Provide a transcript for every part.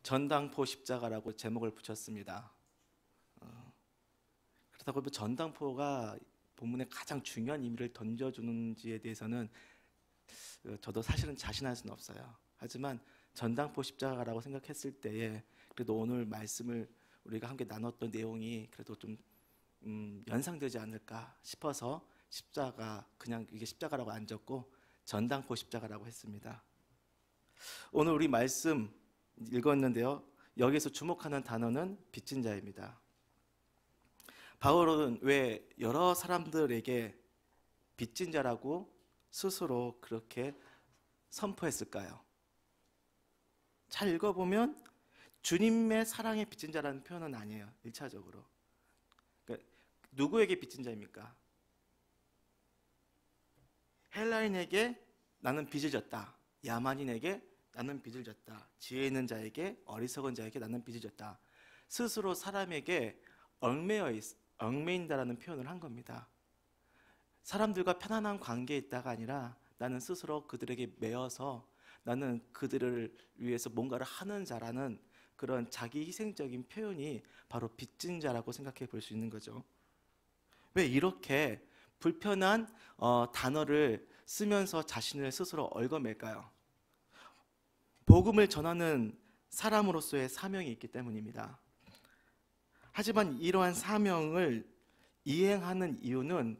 전당포 십자가라고 제목을 붙였습니다. 그렇다고 전당포가 본문에 가장 중요한 의미를 던져주는지에 대해서는 저도 사실은 자신할 수는 없어요. 하지만 전당포 십자가라고 생각했을 때에 그래도 오늘 말씀을 우리가 함께 나눴던 내용이 그래도 좀 연상되지 않을까 싶어서 십자가, 그냥 이게 십자가라고 안 적고 전당포 십자가라고 했습니다. 오늘 우리 말씀 읽었는데요, 여기서 주목하는 단어는 빚진 자입니다. 바울은 왜 여러 사람들에게 빚진 자라고 스스로 그렇게 선포했을까요? 잘 읽어보면 주님의 사랑에 빚진 자라는 표현은 아니에요. 1차적으로. 그러니까 누구에게 빚진 자입니까? 헬라인에게 나는 빚을 졌다. 야만인에게 나는 빚을 졌다. 지혜 있는 자에게, 어리석은 자에게 나는 빚을 졌다. 스스로 사람에게 얽매인다라는 표현을 한 겁니다. 사람들과 편안한 관계에 있다가 아니라 나는 스스로 그들에게 매여서 나는 그들을 위해서 뭔가를 하는 자라는 그런 자기 희생적인 표현이 바로 빚진 자라고 생각해 볼 수 있는 거죠. 왜 이렇게 불편한 단어를 쓰면서 자신을 스스로 얽어맬까요? 복음을 전하는 사람으로서의 사명이 있기 때문입니다. 하지만 이러한 사명을 이행하는 이유는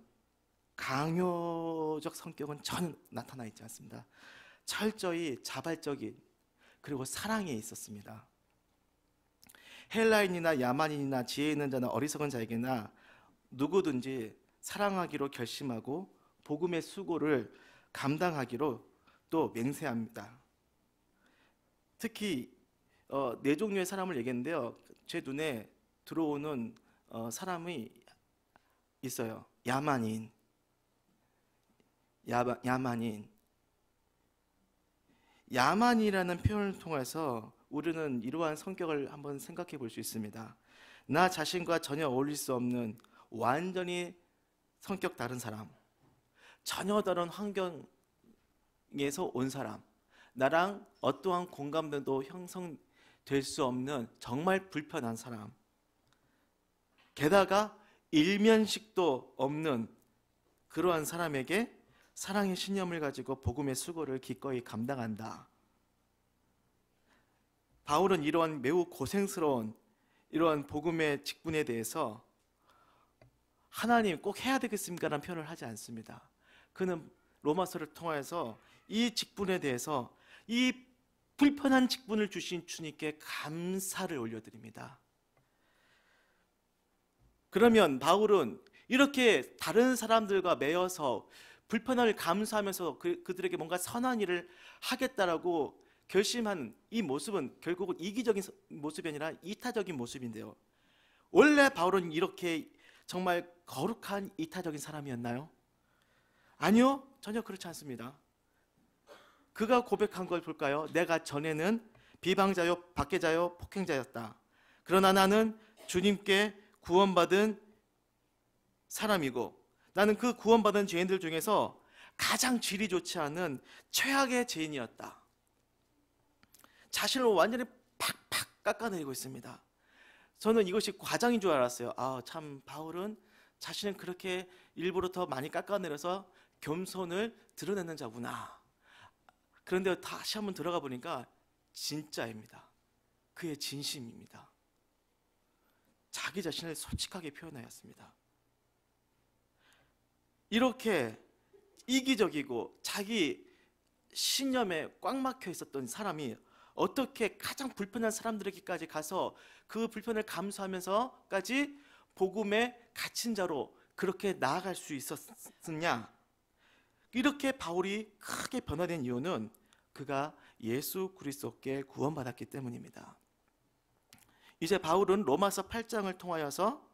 강요적 성격은 전혀 나타나 있지 않습니다. 철저히 자발적인 그리고 사랑에 있었습니다. 헬라인이나 야만인이나 지혜 있는 자나 어리석은 자에게나 누구든지 사랑하기로 결심하고 복음의 수고를 감당하기로 또 맹세합니다. 특히 네 종류의 사람을 얘기했는데요, 제 눈에 들어오는 사람이 있어요. 야만인. 야만이라는 표현을 통해서 우리는 이러한 성격을 한번 생각해 볼 수 있습니다. 나 자신과 전혀 어울릴 수 없는 완전히 성격 다른 사람, 전혀 다른 환경에서 온 사람, 나랑 어떠한 공감대도 형성될 수 없는 정말 불편한 사람, 게다가 일면식도 없는 그러한 사람에게 사랑의 신념을 가지고 복음의 수고를 기꺼이 감당한다. 바울은 이러한 매우 고생스러운 이러한 복음의 직분에 대해서 하나님 꼭 해야 되겠습니까? 라는 표현을 하지 않습니다. 그는 로마서를 통해서 이 직분에 대해서 이 불편한 직분을 주신 주님께 감사를 올려드립니다. 그러면 바울은 이렇게 다른 사람들과 매여서 불편함을 감수하면서 그들에게 뭔가 선한 일을 하겠다라고 결심한 이 모습은 결국은 이기적인 모습이 아니라 이타적인 모습인데요, 원래 바울은 이렇게 정말 거룩한 이타적인 사람이었나요? 아니요, 전혀 그렇지 않습니다. 그가 고백한 걸 볼까요? 내가 전에는 비방자요, 박해자요, 폭행자였다. 그러나 나는 주님께 구원받은 사람이고 나는 그 구원받은 죄인들 중에서 가장 질이 좋지 않은 최악의 죄인이었다. 자신을 완전히 팍팍 깎아내리고 있습니다. 저는 이것이 과장인 줄 알았어요. 참 바울은 자신은 그렇게 일부러 더 많이 깎아내려서 겸손을 드러내는 자구나. 그런데 다시 한번 들어가 보니까 진짜입니다. 그의 진심입니다. 자기 자신을 솔직하게 표현하였습니다. 이렇게 이기적이고 자기 신념에 꽉 막혀 있었던 사람이 어떻게 가장 불편한 사람들에게까지 가서 그 불편을 감수하면서까지 복음에 갇힌 자로 그렇게 나아갈 수 있었느냐? 이렇게 바울이 크게 변화된 이유는 그가 예수 그리스도께 구원받았기 때문입니다. 이제 바울은 로마서 8장을 통하여서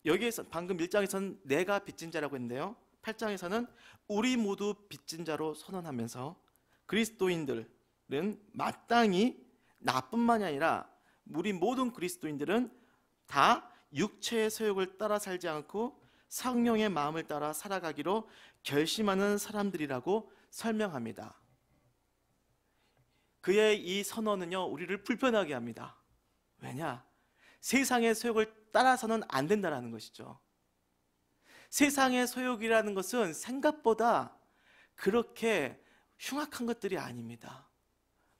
여기에서 방금 1장에서는 내가 빚진 자라고 했는데요, 8장에서는 우리 모두 빚진 자로 선언하면서 그리스도인들은 마땅히 나뿐만이 아니라 우리 모든 그리스도인들은 다 육체의 소욕을 따라 살지 않고 성령의 마음을 따라 살아가기로 결심하는 사람들이라고 설명합니다. 그의 이 선언은요, 우리를 불편하게 합니다. 왜냐? 세상의 소욕을 따라서는 안 된다는 것이죠. 세상의 소욕이라는 것은 생각보다 그렇게 흉악한 것들이 아닙니다.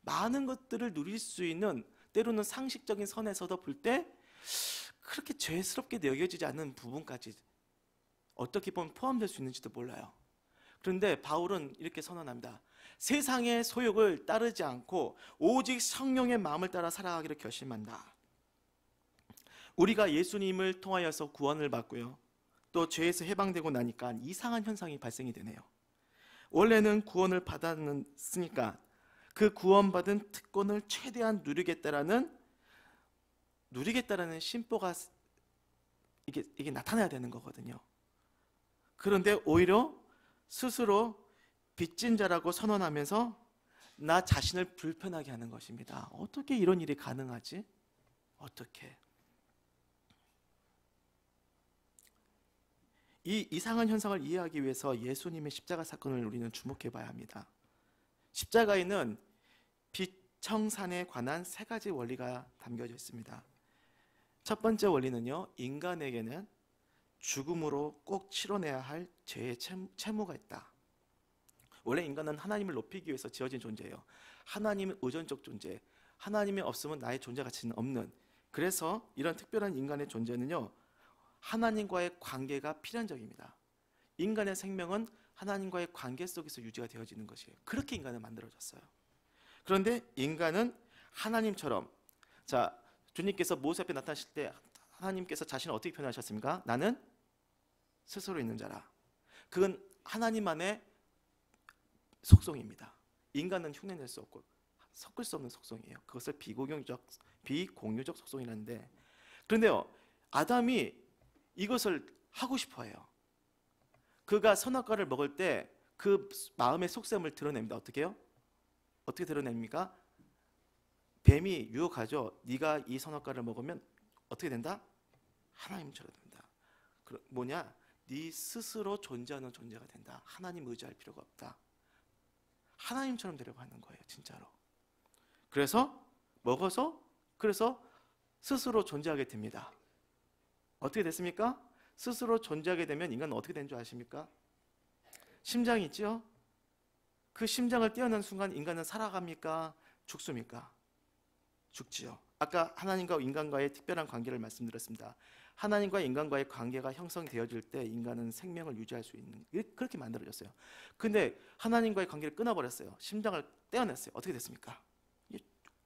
많은 것들을 누릴 수 있는, 때로는 상식적인 선에서도 볼 때 그렇게 죄스럽게 여겨지지 않는 부분까지 어떻게 보면 포함될 수 있는지도 몰라요. 그런데 바울은 이렇게 선언합니다. 세상의 소욕을 따르지 않고 오직 성령의 마음을 따라 살아가기를 결심한다. 우리가 예수님을 통하여서 구원을 받고요, 또 죄에서 해방되고 나니까 이상한 현상이 발생이 되네요. 원래는 구원을 받았으니까 그 구원받은 특권을 최대한 누리겠다라는 심보가 이게 나타나야 되는 거거든요. 그런데 오히려 스스로 빚진 자라고 선언하면서 나 자신을 불편하게 하는 것입니다. 어떻게 이런 일이 가능하지? 어떻게? 이 이상한 현상을 이해하기 위해서 예수님의 십자가 사건을 우리는 주목해 봐야 합니다. 십자가에는 비청산에 관한 세 가지 원리가 담겨져 있습니다. 첫 번째 원리는요, 인간에게는 죽음으로 꼭 치러내야 할 죄의 채무가 있다. 원래 인간은 하나님을 높이기 위해서 지어진 존재예요. 하나님은 의존적 존재, 하나님이 없으면 나의 존재 가치는 없는, 그래서 이런 특별한 인간의 존재는요, 하나님과의 관계가 필연적입니다. 인간의 생명은 하나님과의 관계 속에서 유지가 되어지는 것이에요. 그렇게 인간은 만들어졌어요. 그런데 인간은 하나님처럼, 자, 주님께서 모세 앞에 나타나실 때 하나님께서 자신을 어떻게 표현하셨습니까? 나는 스스로 있는 자라. 그건 하나님만의 속성입니다. 인간은 흉내낼 수 없고 섞을 수 없는 속성이에요. 그것을 비공유적 속성이라는데, 그런데요, 아담이 이것을 하고 싶어해요. 그가 선악과를 먹을 때 그 마음의 속셈을 드러냅니다. 어떻게 해요? 어떻게 드러냅니까? 뱀이 유혹하죠. 네가 이 선악과를 먹으면 어떻게 된다? 하나님처럼 된다. 뭐냐? 네 스스로 존재하는 존재가 된다. 하나님 의지할 필요가 없다. 하나님처럼 되려고 하는 거예요, 진짜로. 그래서 먹어서 스스로 존재하게 됩니다. 어떻게 됐습니까? 스스로 존재하게 되면 인간은 어떻게 되는 줄 아십니까? 심장이 있죠? 그 심장을 떼어낸 순간 인간은 살아갑니까? 죽습니까? 죽지요. 아까 하나님과 인간과의 특별한 관계를 말씀드렸습니다. 하나님과 인간과의 관계가 형성되어질 때 인간은 생명을 유지할 수 있는, 그렇게 만들어졌어요. 근데 하나님과의 관계를 끊어버렸어요. 심장을 떼어냈어요. 어떻게 됐습니까?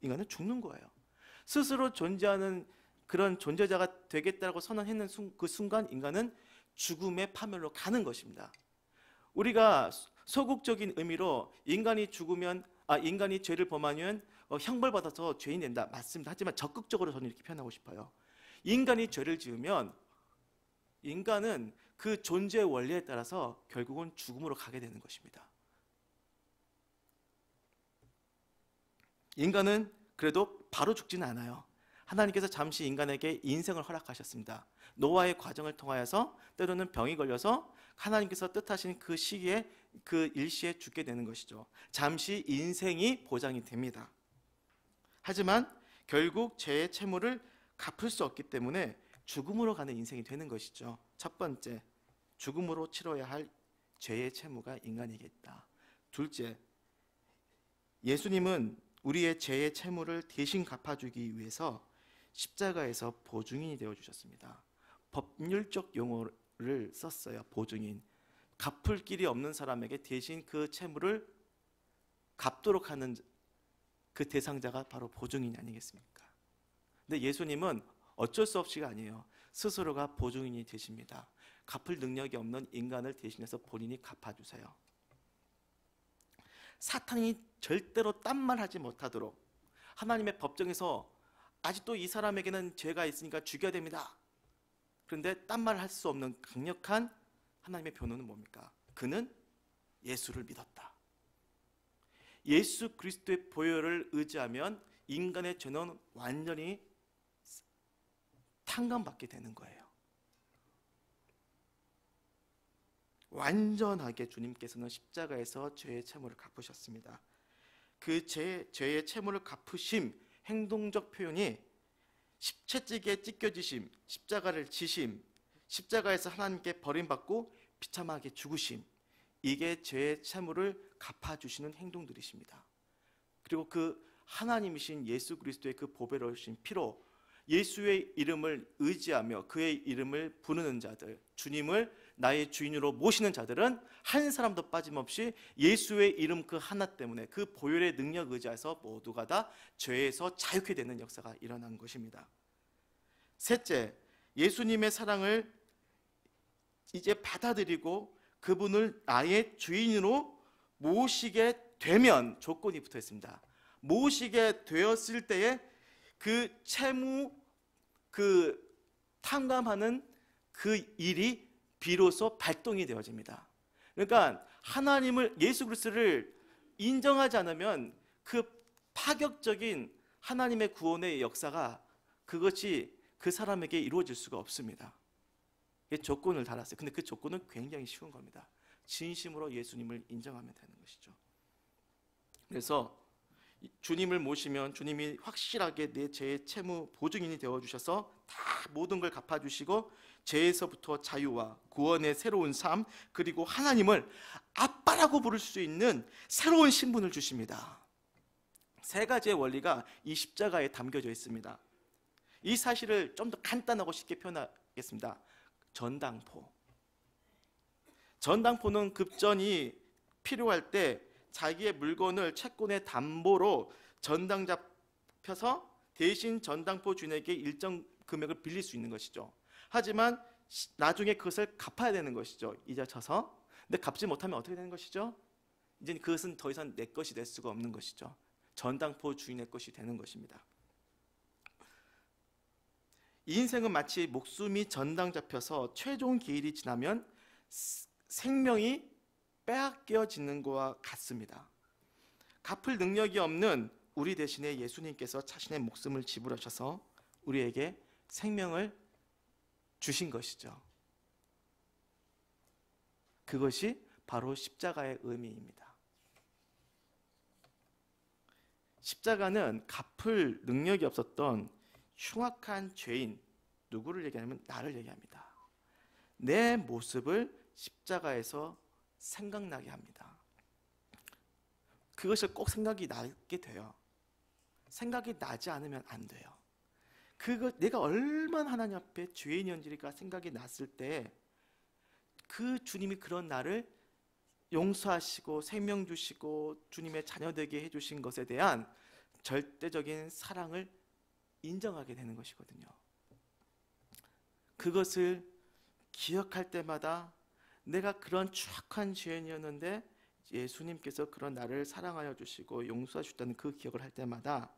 인간은 죽는 거예요. 스스로 존재하는 그런 존재자가 되겠다고 선언했는 그 순간 인간은 죽음의 파멸로 가는 것입니다. 우리가 소극적인 의미로 인간이 죄를 범하면 형벌받아서 죄인 된다, 맞습니다. 하지만 적극적으로 저는 이렇게 표현하고 싶어요. 인간이 죄를 지으면 인간은 그 존재의 원리에 따라서 결국은 죽음으로 가게 되는 것입니다. 인간은 그래도 바로 죽지는 않아요. 하나님께서 잠시 인간에게 인생을 허락하셨습니다. 노아의 과정을 통하여서 때로는 병이 걸려서 하나님께서 뜻하신 그 시기에, 그 일시에 죽게 되는 것이죠. 잠시 인생이 보장이 됩니다. 하지만 결국 죄의 채무를 갚을 수 없기 때문에 죽음으로 가는 인생이 되는 것이죠. 첫 번째, 죽음으로 치러야 할 죄의 채무가 인간에게 있다. 둘째, 예수님은 우리의 죄의 채무를 대신 갚아주기 위해서 십자가에서 보증인이 되어주셨습니다. 법률적 용어를 썼어요. 보증인. 갚을 길이 없는 사람에게 대신 그 채무를 갚도록 하는 그 대상자가 바로 보증인이 아니겠습니까? 근데 예수님은 어쩔 수 없이가 아니에요. 스스로가 보증인이 되십니다. 갚을 능력이 없는 인간을 대신해서 본인이 갚아주세요. 사탄이 절대로 딴 말 하지 못하도록 하나님의 법정에서 아직도 이 사람에게는 죄가 있으니까 죽여야 됩니다. 그런데 딴 말 할 수 없는 강력한 하나님의 변호는 뭡니까? 그는 예수를 믿었다. 예수 그리스도의 보혈을 의지하면 인간의 죄는 완전히 탕감받게 되는 거예요. 완전하게 주님께서는 십자가에서 죄의 채무를 갚으셨습니다. 그 죄의 채무를 갚으심, 행동적 표현이 십체찌개에 찢겨지심, 십자가를 지심, 십자가에서 하나님께 버림받고 비참하게 죽으심, 이게 죄의 채무를 갚아주시는 행동들이십니다. 그리고 그 하나님이신 예수 그리스도의 그 보배로우신 피로 예수의 이름을 의지하며 그의 이름을 부르는 자들, 주님을 나의 주인으로 모시는 자들은 한 사람도 빠짐없이 예수의 이름 그 하나 때문에 그 보혈의 능력 의지해서 모두가 다 죄에서 자유케 되는 역사가 일어난 것입니다. 셋째, 예수님의 사랑을 이제 받아들이고 그분을 나의 주인으로 모시게 되면 조건이 붙어 있습니다. 모시게 되었을 때에 그 채무, 그 탕감하는 그 일이 비로소 발동이 되어집니다. 그러니까 하나님을, 예수 그리스도를 인정하지 않으면 그 파격적인 하나님의 구원의 역사가 그것이 그 사람에게 이루어질 수가 없습니다. 조건을 달았어요. 근데 그 조건은 굉장히 쉬운 겁니다. 진심으로 예수님을 인정하면 되는 것이죠. 그래서 주님을 모시면 주님이 확실하게 내 죄의 채무 보증인이 되어주셔서 다 모든 걸 갚아주시고 죄에서부터 자유와 구원의 새로운 삶, 그리고 하나님을 아빠라고 부를 수 있는 새로운 신분을 주십니다. 세 가지의 원리가 이 십자가에 담겨져 있습니다. 이 사실을 좀 더 간단하고 쉽게 표현하겠습니다. 전당포는 급전이 필요할 때 자기의 물건을 채권의 담보로 전당 잡혀서 대신 전당포 주인에게 일정 금액을 빌릴 수 있는 것이죠. 하지만 나중에 그것을 갚아야 되는 것이죠. 이자 쳐서. 근데 갚지 못하면 어떻게 되는 것이죠? 이제 그것은 더 이상 내 것이 될 수가 없는 것이죠. 전당포 주인의 것이 되는 것입니다. 이 인생은 마치 목숨이 전당 잡혀서 최종 기일이 지나면 생명이 빼앗겨지는 것과 같습니다. 갚을 능력이 없는 우리 대신에 예수님께서 자신의 목숨을 지불하셔서 우리에게 생명을 주신 것이죠. 그것이 바로 십자가의 의미입니다. 십자가는 갚을 능력이 없었던 흉악한 죄인, 누구를 얘기하냐면 나를 얘기합니다. 내 모습을 십자가에서 생각나게 합니다. 그것을 꼭 생각이 나게 돼요. 생각이 나지 않으면 안 돼요. 내가 얼마나 하나님 앞에 죄인이었는지가 생각이 났을 때 그 주님이 그런 나를 용서하시고 생명 주시고 주님의 자녀 되게 해주신 것에 대한 절대적인 사랑을 인정하게 되는 것이거든요. 그것을 기억할 때마다 내가 그런 추악한 죄인이었는데 예수님께서 그런 나를 사랑하여 주시고 용서해 주셨다는 그 기억을 할 때마다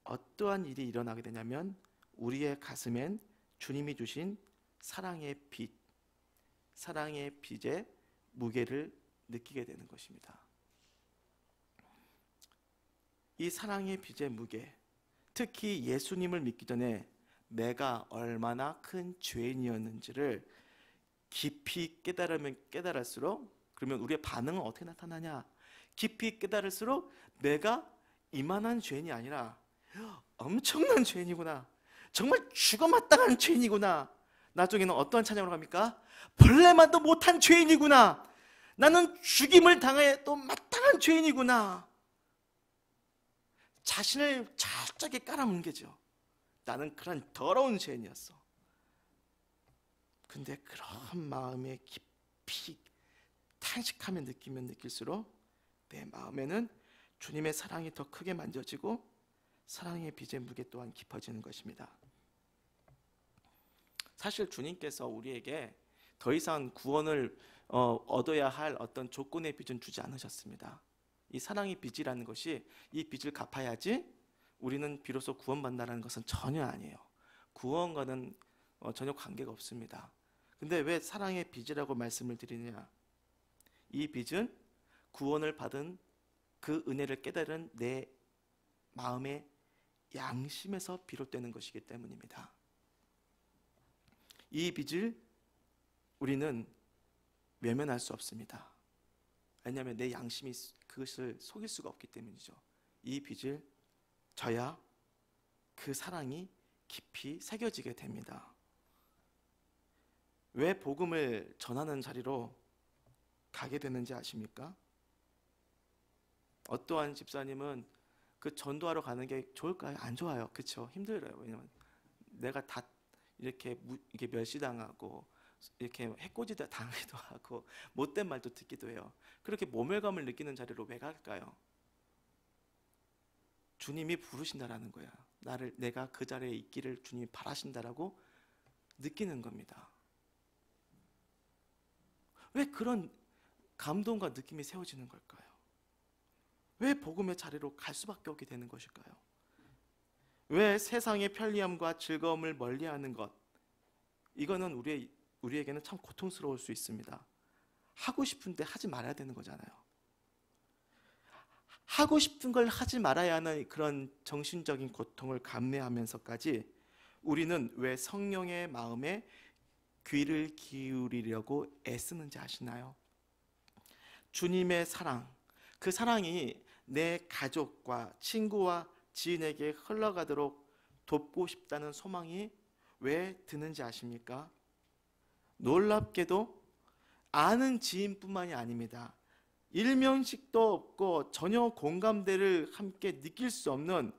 어떠한 일이 일어나게 되냐면 우리의 가슴엔 주님이 주신 사랑의 빛의 무게를 느끼게 되는 것입니다. 이 사랑의 빛의 무게, 특히 예수님을 믿기 전에 내가 얼마나 큰 죄인이었는지를 깊이 깨달을수록, 그러면 우리의 반응은 어떻게 나타나냐? 깊이 깨달을수록 내가 이만한 죄인이 아니라 엄청난 죄인이구나, 정말 죽어 마땅한 죄인이구나. 나중에는 어떠한 찬양으로 갑니까? 벌레만도 못한 죄인이구나. 나는 죽임을 당해도 마땅한 죄인이구나. 자신을 철저하게 깔아뭉개죠. 나는 그런 더러운 죄인이었어. 근데 그런 마음에 깊이 탄식하며 느끼면 느낄수록 내 마음에는 주님의 사랑이 더 크게 만져지고 사랑의 빛의 무게 또한 깊어지는 것입니다. 사실 주님께서 우리에게 더 이상 구원을 얻어야 할 어떤 조건의 빚은 주지 않으셨습니다. 이 사랑의 빚이라는 것이 이 빚을 갚아야지 우리는 비로소 구원받는다는 것은 전혀 아니에요. 구원과는 전혀 관계가 없습니다. 근데 왜 사랑의 빚이라고 말씀을 드리느냐? 이 빚은 구원을 받은 그 은혜를 깨달은 내 마음의 양심에서 비롯되는 것이기 때문입니다. 이 빚을 우리는 외면할 수 없습니다. 왜냐하면 내 양심이 그것을 속일 수가 없기 때문이죠. 이 빚을 져야 그 사랑이 깊이 새겨지게 됩니다. 왜 복음을 전하는 자리로 가게 되는지 아십니까? 어떠한 집사님은 그 전도하러 가는 게 좋을까요? 안 좋아요. 그렇죠? 힘들어요. 왜냐면 내가 다 이렇게 이게 멸시당하고 이렇게 해코지 당하기도 하고 못된 말도 듣기도 해요. 그렇게 모멸감을 느끼는 자리로 왜 갈까요? 주님이 부르신다라는 거야. 내가 그 자리에 있기를 주님이 바라신다라고 느끼는 겁니다. 왜 그런 감동과 느낌이 세워지는 걸까요? 왜 복음의 자리로 갈 수밖에 없게 되는 것일까요? 왜 세상의 편리함과 즐거움을 멀리하는 것, 이거는 우리에게는 참 고통스러울 수 있습니다. 하고 싶은데 하지 말아야 되는 거잖아요. 하고 싶은 걸 하지 말아야 하는 그런 정신적인 고통을 감내하면서까지 우리는 왜 성령의 마음에 귀를 기울이려고 애쓰는지 아시나요? 주님의 사랑, 그 사랑이 내 가족과 친구와 지인에게 흘러가도록 돕고 싶다는 소망이 왜 드는지 아십니까? 놀랍게도 아는 지인뿐만이 아닙니다. 일면식도 없고 전혀 공감대를 함께 느낄 수 없는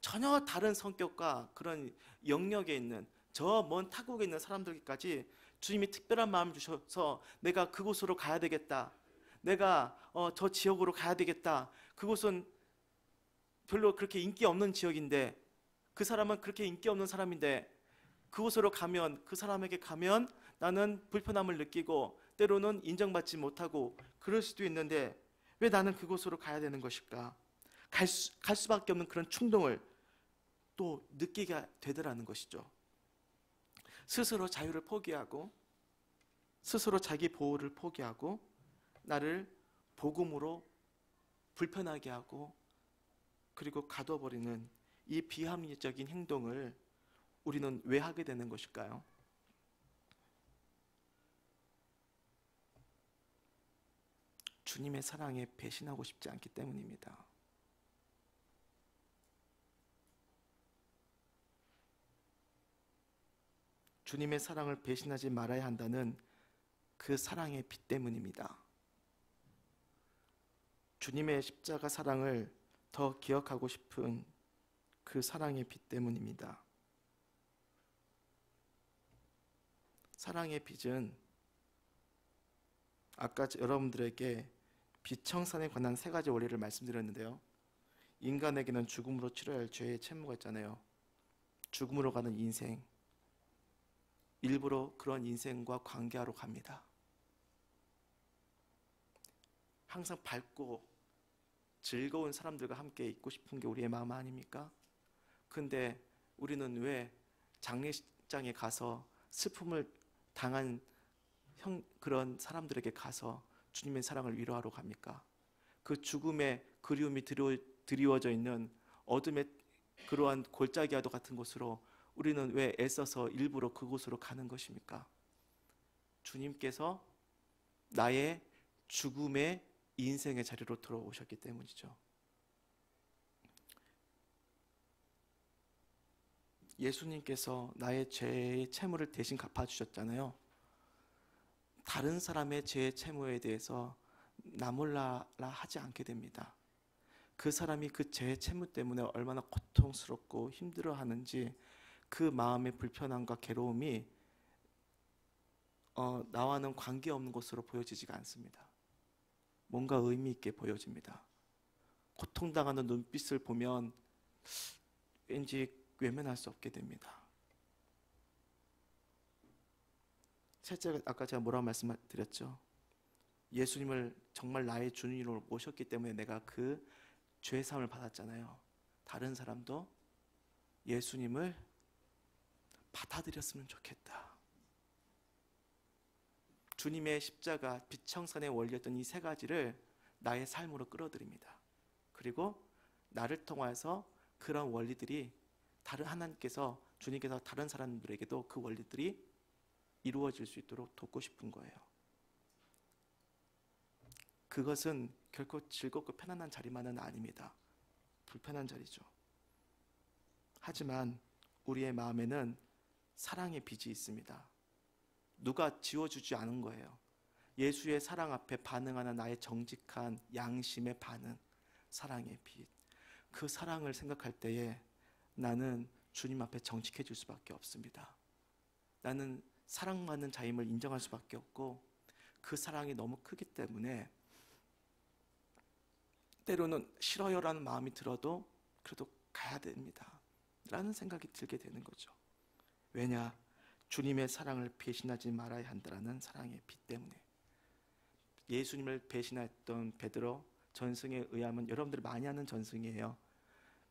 전혀 다른 성격과 그런 영역에 있는 저 먼 타국에 있는 사람들까지 주님이 특별한 마음을 주셔서 내가 그곳으로 가야 되겠다. 내가 저 지역으로 가야 되겠다. 그곳은 별로 그렇게 인기 없는 지역인데 그 사람은 그렇게 인기 없는 사람인데 그곳으로 가면 그 사람에게 가면 나는 불편함을 느끼고 때로는 인정받지 못하고 그럴 수도 있는데 왜 나는 그곳으로 가야 되는 것일까? 갈 수밖에 없는 그런 충동을 또 느끼게 되더라는 것이죠. 스스로 자유를 포기하고 스스로 자기 보호를 포기하고 나를 복음으로 불편하게 하고 그리고 가둬버리는 이 비합리적인 행동을 우리는 왜 하게 되는 것일까요? 주님의 사랑에 배신하고 싶지 않기 때문입니다. 주님의 사랑을 배신하지 말아야 한다는 그 사랑의 빛 때문입니다. 주님의 십자가 사랑을 더 기억하고 싶은 그 사랑의 빛 때문입니다. 사랑의 빛은 아까 여러분들에게 빛청산에 관한 3가지 원리를 말씀드렸는데요. 인간에게는 죽음으로 치러야 할 죄의 채무가 있잖아요. 죽음으로 가는 인생, 일부러 그런 인생과 관계하러 갑니다. 항상 밝고 즐거운 사람들과 함께 있고 싶은 게 우리의 마음 아닙니까? 근데 우리는 왜 장례식장에 가서 슬픔을 당한 그런 사람들에게 가서 주님의 사랑을 위로하러 갑니까? 그 죽음의 그리움이 드리워져 있는 어둠의 그러한 골짜기와도 같은 곳으로 우리는 왜 애써서 일부러 그곳으로 가는 것입니까? 주님께서 나의 죽음의 인생의 자리로 들어오셨기 때문이죠. 예수님께서 나의 죄의 채무를 대신 갚아주셨잖아요. 다른 사람의 죄의 채무에 대해서 나 몰라라 하지 않게 됩니다. 그 사람이 그 죄의 채무 때문에 얼마나 고통스럽고 힘들어하는지 그 마음의 불편함과 괴로움이 나와는 관계없는 것으로 보여지지가 않습니다. 뭔가 의미 있게 보여집니다. 고통당하는 눈빛을 보면 왠지 외면할 수 없게 됩니다. 셋째, 아까 제가 뭐라고 말씀드렸죠? 예수님을 정말 나의 주님으로 모셨기 때문에 내가 그 죄사함을 받았잖아요. 다른 사람도 예수님을 받아들였으면 좋겠다. 주님의 십자가, 빛청산의 원리였던 이 3가지를 나의 삶으로 끌어들입니다. 그리고 나를 통해서 그런 원리들이 하나님께서, 주님께서 다른 사람들에게도 그 원리들이 이루어질 수 있도록 돕고 싶은 거예요. 그것은 결코 즐겁고 편안한 자리만은 아닙니다. 불편한 자리죠. 하지만 우리의 마음에는 사랑의 빚이 있습니다. 누가 지워주지 않은 거예요. 예수의 사랑 앞에 반응하는 나의 정직한 양심의 반응, 사랑의 빚. 그 사랑을 생각할 때에 나는 주님 앞에 정직해질 수밖에 없습니다. 나는 사랑받는 자임을 인정할 수밖에 없고, 그 사랑이 너무 크기 때문에 때로는 싫어요라는 마음이 들어도 그래도 가야 됩니다 라는 생각이 들게 되는 거죠. 왜냐? 주님의 사랑을 배신하지 말아야 한다는 사랑의 빚 때문에. 예수님을 배신했던 베드로, 전승에 의하면 여러분들이 많이 아는 전승이에요.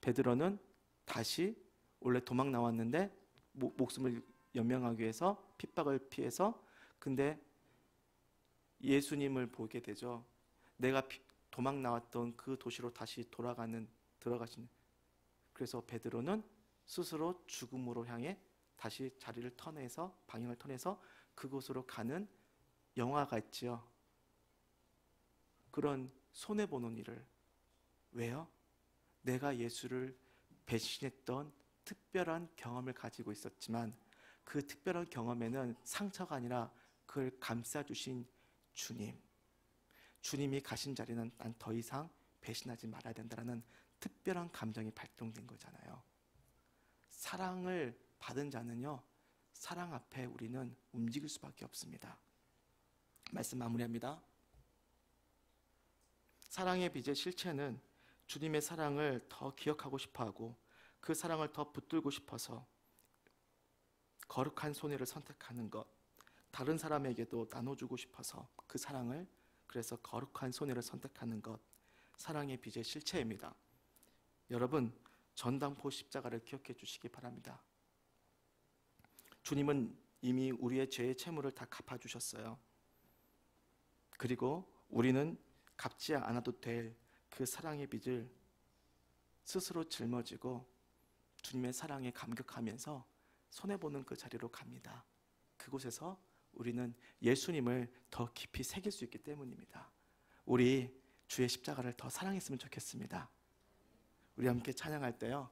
베드로는 다시 원래 도망 나왔는데 목숨을 연명하기 위해서 핍박을 피해서, 근데 예수님을 보게 되죠. 내가 도망 나왔던 그 도시로 다시 들어가시는. 그래서 베드로는 스스로 죽음으로 향해 다시 자리를 터내서, 방향을 터내서 그곳으로 가는 영화가 있지요. 그런 손해보는 일을. 왜요? 내가 예수를 배신했던 특별한 경험을 가지고 있었지만, 그 특별한 경험에는 상처가 아니라 그걸 감싸주신 주님이 가신 자리는 난 더 이상 배신하지 말아야 된다는 특별한 감정이 발동된 거잖아요. 사랑을 받은 자는요, 사랑 앞에 우리는 움직일 수밖에 없습니다. 말씀 마무리합니다. 사랑의 빚의 실체는 주님의 사랑을 더 기억하고 싶어하고, 그 사랑을 더 붙들고 싶어서 거룩한 손해를 선택하는 것, 다른 사람에게도 나눠주고 싶어서 그 사랑을, 그래서 거룩한 손해를 선택하는 것, 사랑의 빚의 실체입니다. 여러분, 전당포 십자가를 기억해 주시기 바랍니다. 주님은 이미 우리의 죄의 채무를 다 갚아주셨어요. 그리고 우리는 갚지 않아도 될 그 사랑의 빚을 스스로 짊어지고 주님의 사랑에 감격하면서 손해보는 그 자리로 갑니다. 그곳에서 우리는 예수님을 더 깊이 새길 수 있기 때문입니다. 우리 주의 십자가를 더 사랑했으면 좋겠습니다. 우리 함께 찬양할 때요,